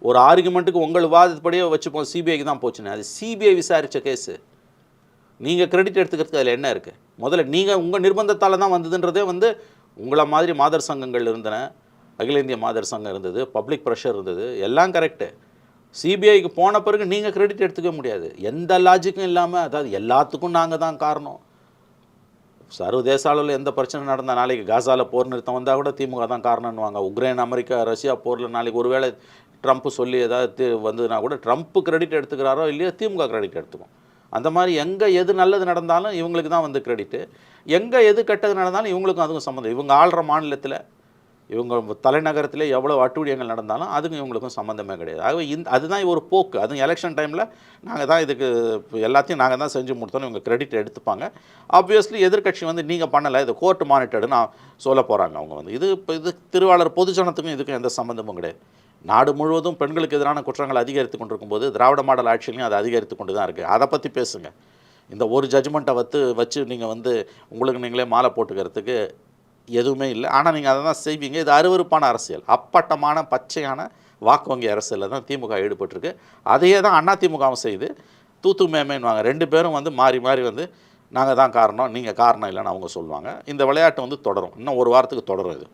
ஒரு ஆர்குமெண்ட்டுக்கு உங்கள் வாதப்படியே வச்சுப்போம் சிபிஐக்கு தான் போச்சுன்னு. அது சிபிஐ விசாரித்த கேஸு. நீங்கள் கிரெடிட் எடுத்துக்கிறதுக்கு அதில் என்ன இருக்குது? முதல்ல நீங்கள் உங்கள் நிர்பந்தத்தால் தான் வந்ததுன்றதே வந்து உங்களை மாதிரி மாதர் சங்கங்கள் இருந்தன, அகில இந்திய மாதர் சங்கம் இருந்தது, பப்ளிக் ப்ரெஷர் இருந்தது, எல்லாம் கரெக்டு. சிபிஐக்கு போன பிறகு நீங்கள் கிரெடிட் எடுத்துக்க முடியாது. எந்த லாஜிக்கும் இல்லாமல், அதாவது எல்லாத்துக்கும் நாங்கள் தான் காரணம். சர்வதேச அளவில் எந்த பிரச்சனை நடந்தால் நாளைக்கு காசாவில் போர் நிறுத்தம் வந்தால் கூட திமுக தான் காரணம்னுவாங்க. உக்ரைன் அமெரிக்கா ரஷ்யா போரில் நாளைக்கு ஒருவேளை ட்ரம்ப் சொல்லி ஏதாவது வந்ததுன்னா கூட ட்ரம்ப் கிரெடிட் எடுத்துக்கிறாரோ இல்லையோ திமுக கிரெடிட் எடுத்துக்கும். அந்த மாதிரி எங்கே எது நல்லது நடந்தாலும் இவங்களுக்கு தான் வந்து கிரெடிட்டு, எங்கே எது கெட்டது நடந்தாலும் இவங்களுக்கும் அதுக்கும் சம்மந்தம். இவங்க ஆள்ற மாநிலத்தில் இவங்க தலைநகரத்தில் எவ்வளோ அட்டூழியங்கள் நடந்தாலும் அதுக்கும் இவங்களுக்கும் சம்மந்தமே கிடையாது. ஆகவே அதுதான் ஒரு போக்கு. அதுவும் எலெக்ஷன் டைமில் நாங்கள் தான் இதுக்கு எல்லாத்தையும் நாங்கள் தான் செஞ்சு முடித்தோன்னு இவங்க கிரெடிட் எடுத்துப்பாங்க. ஆப்வியஸ்லி எதிர்கட்சி வந்து நீங்கள் பண்ணலை, இது கோர்ட் மானிட்டர்டுன்னு சொல்ல போகிறாங்க. அவங்க வந்து இது திருவாளர் பொதுஜனத்துக்கும் இதுக்கும் எந்த சம்மந்தமும் கிடையாது. நாடு முழுவதும் பெண்களுக்கு எதிரான குற்றங்கள் அதிகரித்து கொண்டிருக்கும் போது திராவிட மாடல் ஆட்சியிலையும் அது அதிகரித்து கொண்டு தான் இருக்குது. அதை பற்றி பேசுங்க. இந்த ஒரு ஜட்ஜ்மெண்ட்டை வச்சு நீங்கள் வந்து உங்களுக்கு நீங்களே மாலை போட்டுக்கிறதுக்கு எதுவுமே இல்லை. ஆனால் நீங்கள் அதை தான் செய்வீங்க. இது அருவருப்பான அரசியல், அப்பட்டமான பச்சையான வாக்கு வங்கி அரசியலில் தான் திமுக ஈடுபட்டிருக்கு. அதையே தான் அதிமுகவும் செய்து தூத்து மேமேன்னுவாங்க. ரெண்டு பேரும் வந்து மாறி மாறி வந்து நாங்கள் தான் காரணம், நீங்கள் காரணம் இல்லைன்னு அவங்க சொல்லுவாங்க. இந்த விளையாட்டு வந்து தொடரும். இன்னும் ஒரு வாரத்துக்கு தொடரும் இது.